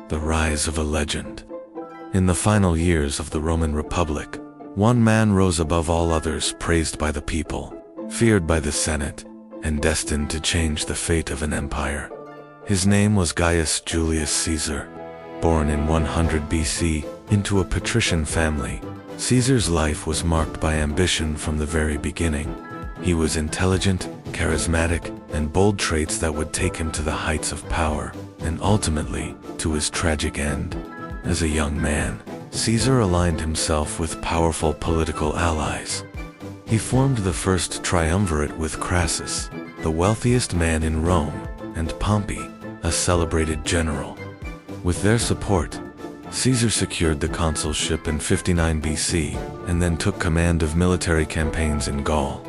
The rise of a legend. In the final years of the Roman Republic, one man rose above all others, praised by the people, feared by the Senate, and destined to change the fate of an empire. His name was Gaius Julius Caesar. Born in 100 BC into a patrician family, Caesar's life was marked by ambition from the very beginning. He was intelligent, charismatic, and bold, traits that would take him to the heights of power, and ultimately, to his tragic end. As a young man, Caesar aligned himself with powerful political allies. He formed the first triumvirate with Crassus, the wealthiest man in Rome, and Pompey, a celebrated general. With their support, Caesar secured the consulship in 59 BC and then took command of military campaigns in Gaul.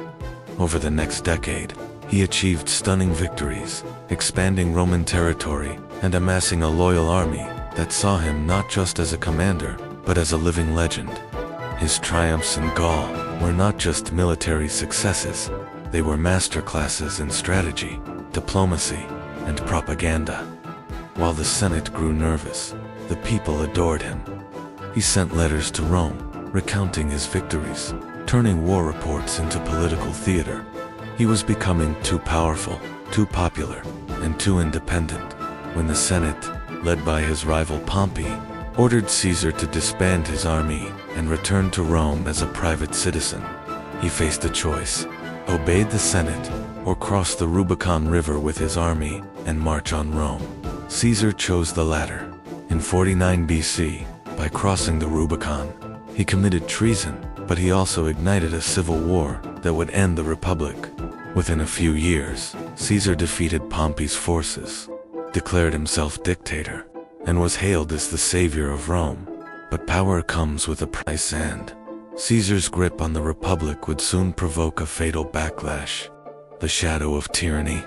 Over the next decade, he achieved stunning victories, expanding Roman territory and amassing a loyal army that saw him not just as a commander, but as a living legend. His triumphs in Gaul were not just military successes, they were masterclasses in strategy, diplomacy, and propaganda. While the Senate grew nervous, the people adored him. He sent letters to Rome, recounting his victories, turning war reports into political theater. He was becoming too powerful, too popular, and too independent when the Senate, led by his rival Pompey, ordered Caesar to disband his army and return to Rome as a private citizen. He faced a choice: obey the Senate or cross the Rubicon River with his army and march on Rome. Caesar chose the latter. In 49 BC, by crossing the Rubicon, he committed treason, but he also ignited a civil war that would end the Republic. Within a few years, Caesar defeated Pompey's forces, declared himself dictator, and was hailed as the savior of Rome. But power comes with a price, and Caesar's grip on the Republic would soon provoke a fatal backlash: the shadow of tyranny.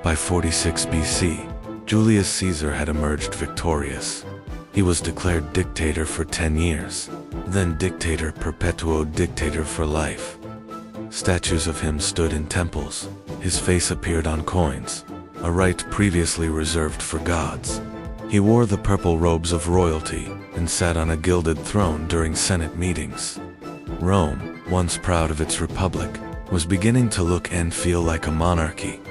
By 46 BC, Julius Caesar had emerged victorious. He was declared dictator for 10 years, then dictator perpetuo, dictator for life. Statues of him stood in temples, his face appeared on coins, a right previously reserved for gods. He wore the purple robes of royalty and sat on a gilded throne during Senate meetings. Rome, once proud of its republic, was beginning to look and feel like a monarchy.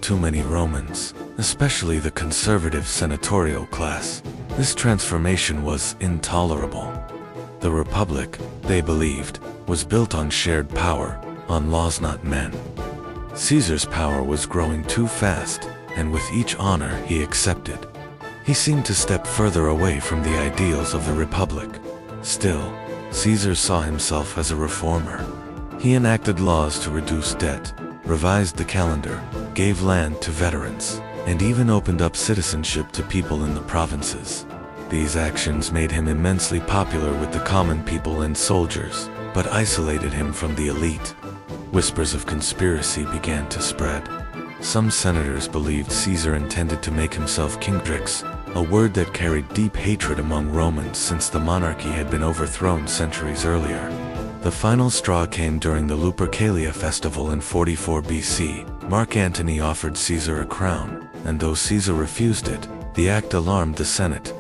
Too many Romans, especially the conservative senatorial class, this transformation was intolerable. The Republic, they believed, was built on shared power, on laws not men. Caesar's power was growing too fast, and with each honor he accepted, he seemed to step further away from the ideals of the Republic. Still, Caesar saw himself as a reformer. He enacted laws to reduce debt, revised the calendar, gave land to veterans, and even opened up citizenship to people in the provinces. These actions made him immensely popular with the common people and soldiers, but isolated him from the elite. Whispers of conspiracy began to spread. Some senators believed Caesar intended to make himself kingdrix, a word that carried deep hatred among Romans since the monarchy had been overthrown centuries earlier. The final straw came during the Lupercalia festival in 44 BC. Mark Antony offered Caesar a crown, and though Caesar refused it, the act alarmed the Senate.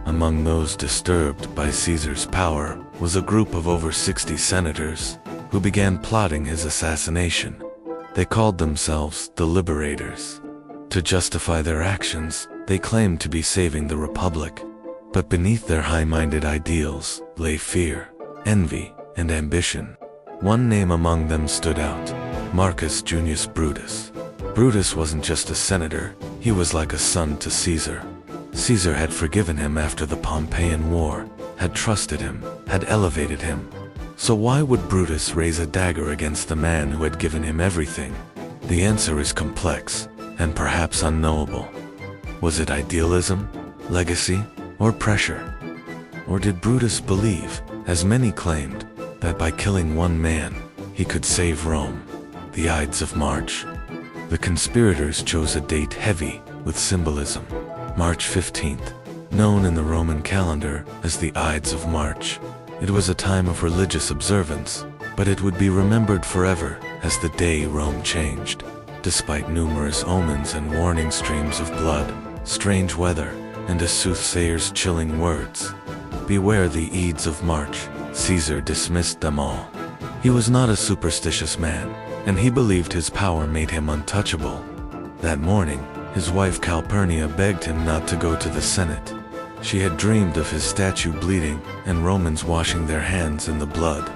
Among those disturbed by Caesar's power was a group of over 60 senators who began plotting his assassination. They called themselves the Liberators. To justify their actions, they claimed to be saving the Republic. But beneath their high-minded ideals lay fear, envy, and ambition. One name among them stood out: Marcus Junius Brutus. Brutus wasn't just a senator, he was like a son to Caesar. Caesar had forgiven him after the Pompeian War, had trusted him, had elevated him. So why would Brutus raise a dagger against the man who had given him everything? The answer is complex, and perhaps unknowable. Was it idealism, legacy, or pressure? Or did Brutus believe, as many claimed, that by killing one man, he could save Rome? The Ides of March. The conspirators chose a date heavy with symbolism: March 15th, known in the Roman calendar as the Ides of March. It was a time of religious observance, but it would be remembered forever as the day Rome changed. Despite numerous omens and warning streams of blood, strange weather, and a soothsayer's chilling words. Beware the Ides of March. Caesar dismissed them all. He was not a superstitious man, and he believed his power made him untouchable. That morning, his wife Calpurnia begged him not to go to the Senate. She had dreamed of his statue bleeding and Romans washing their hands in the blood.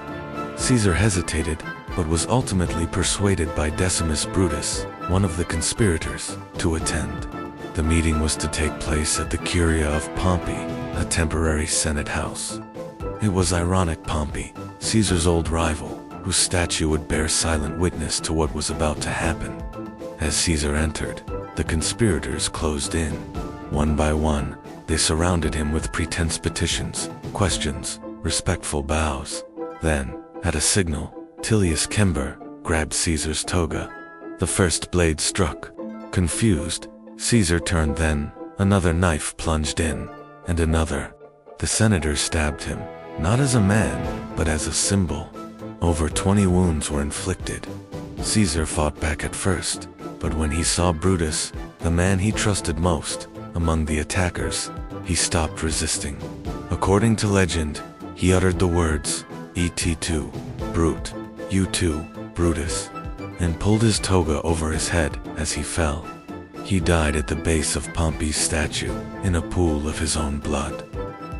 Caesar hesitated, but was ultimately persuaded by Decimus Brutus, one of the conspirators, to attend. The meeting was to take place at the Curia of Pompey, a temporary Senate house. It was ironic Pompey, Caesar's old rival, whose statue would bear silent witness to what was about to happen. As Caesar entered, the conspirators closed in. One by one, they surrounded him with pretense petitions, questions, respectful bows. Then, at a signal, Tullius Cimber grabbed Caesar's toga. The first blade struck. Confused, Caesar turned, then another knife plunged in, and another. The senators stabbed him, not as a man, but as a symbol. Over 20 wounds were inflicted. Caesar fought back at first, but when he saw Brutus, the man he trusted most, among the attackers, he stopped resisting. According to legend, he uttered the words, "Et Brute, you too, Brutus," and pulled his toga over his head as he fell. He died at the base of Pompey's statue, in a pool of his own blood.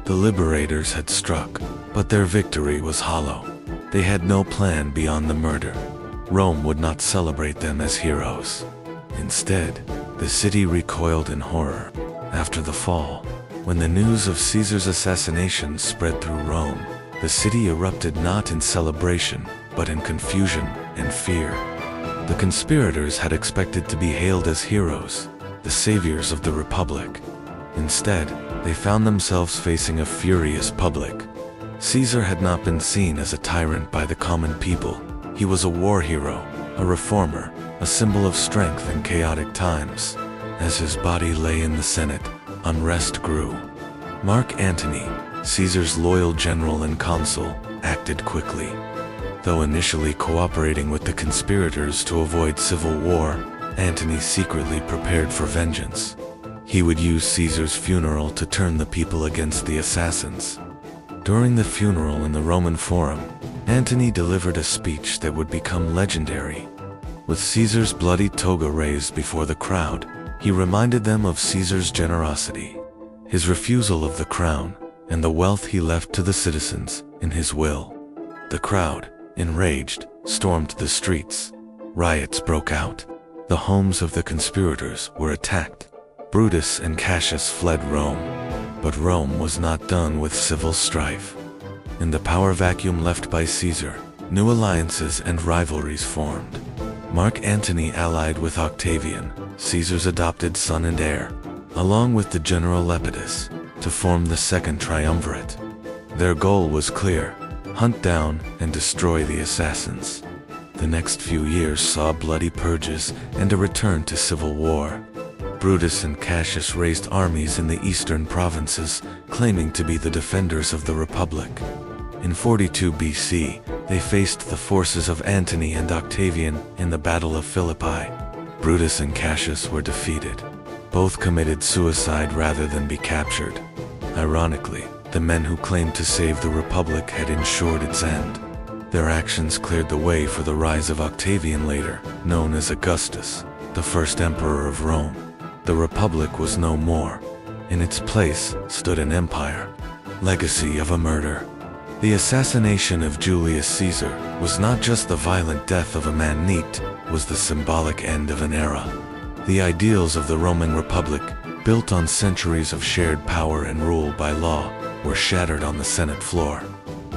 The liberators had struck, but their victory was hollow. They had no plan beyond the murder. Rome would not celebrate them as heroes. Instead, the city recoiled in horror. After the fall, when the news of Caesar's assassination spread through Rome, the city erupted not in celebration, but in confusion and fear. The conspirators had expected to be hailed as heroes, the saviors of the Republic. Instead, they found themselves facing a furious public. Caesar had not been seen as a tyrant by the common people. He was a war hero, a reformer, a symbol of strength in chaotic times. As his body lay in the Senate, unrest grew. Mark Antony, Caesar's loyal general and consul, acted quickly. Though initially cooperating with the conspirators to avoid civil war, Antony secretly prepared for vengeance. He would use Caesar's funeral to turn the people against the assassins. During the funeral in the Roman Forum, Antony delivered a speech that would become legendary. With Caesar's bloody toga raised before the crowd, he reminded them of Caesar's generosity, his refusal of the crown, and the wealth he left to the citizens in his will. The crowd, enraged, stormed the streets. Riots broke out. The homes of the conspirators were attacked. Brutus and Cassius fled Rome. But Rome was not done with civil strife. In the power vacuum left by Caesar, new alliances and rivalries formed. Mark Antony allied with Octavian, Caesar's adopted son and heir, along with the general Lepidus, to form the Second Triumvirate. Their goal was clear: hunt down and destroy the assassins. The next few years saw bloody purges and a return to civil war. Brutus and Cassius raised armies in the eastern provinces, claiming to be the defenders of the Republic. In 42 BC, they faced the forces of Antony and Octavian in the Battle of Philippi. Brutus and Cassius were defeated. Both committed suicide rather than be captured. Ironically, the men who claimed to save the Republic had ensured its end. Their actions cleared the way for the rise of Octavian, later known as Augustus, the first emperor of Rome. The Republic was no more. In its place stood an empire. Legacy of a murder. The assassination of Julius Caesar was not just the violent death of a man, it was the symbolic end of an era. The ideals of the Roman Republic, built on centuries of shared power and rule by law, were shattered on the Senate floor.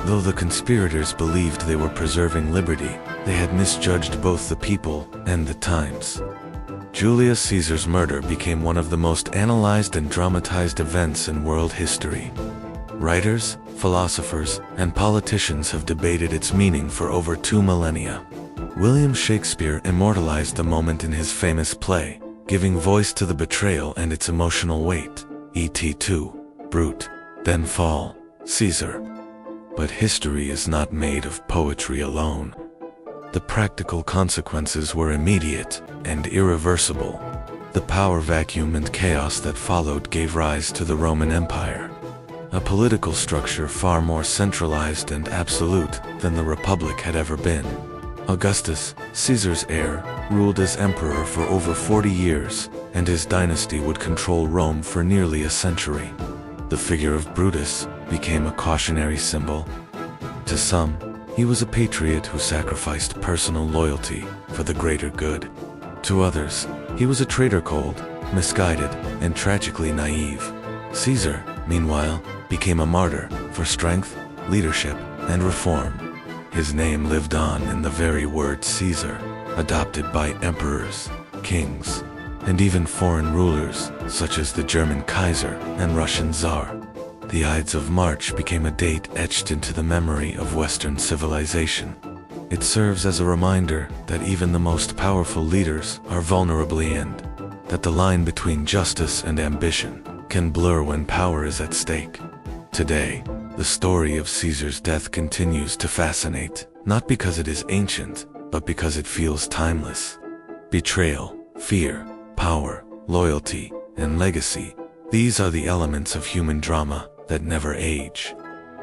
Though the conspirators believed they were preserving liberty, they had misjudged both the people and the times. Julius Caesar's murder became one of the most analyzed and dramatized events in world history. Writers, philosophers, and politicians have debated its meaning for over 2 millennia. William Shakespeare immortalized the moment in his famous play, giving voice to the betrayal and its emotional weight. Et Brute, then fall, Caesar. But history is not made of poetry alone. The practical consequences were immediate and irreversible. The power vacuum and chaos that followed gave rise to the Roman Empire, a political structure far more centralized and absolute than the Republic had ever been. Augustus, Caesar's heir, ruled as emperor for over 40 years, and his dynasty would control Rome for nearly a century. The figure of Brutus became a cautionary symbol. To some, he was a patriot who sacrificed personal loyalty for the greater good. To others, he was a traitor cold, misguided, and tragically naive. Caesar, meanwhile, became a martyr for strength, leadership, and reform. His name lived on in the very word Caesar, adopted by emperors, kings, and even foreign rulers such as the German Kaiser and Russian Tsar. The Ides of March became a date etched into the memory of Western civilization. It serves as a reminder that even the most powerful leaders are vulnerably and that the line between justice and ambition can blur when power is at stake. Today, the story of Caesar's death continues to fascinate, not because it is ancient, but because it feels timeless. Betrayal, fear, power, loyalty, and legacy, these are the elements of human drama that never age.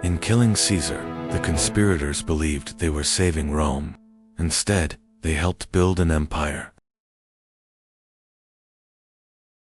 In killing Caesar, the conspirators believed they were saving Rome. Instead, they helped build an empire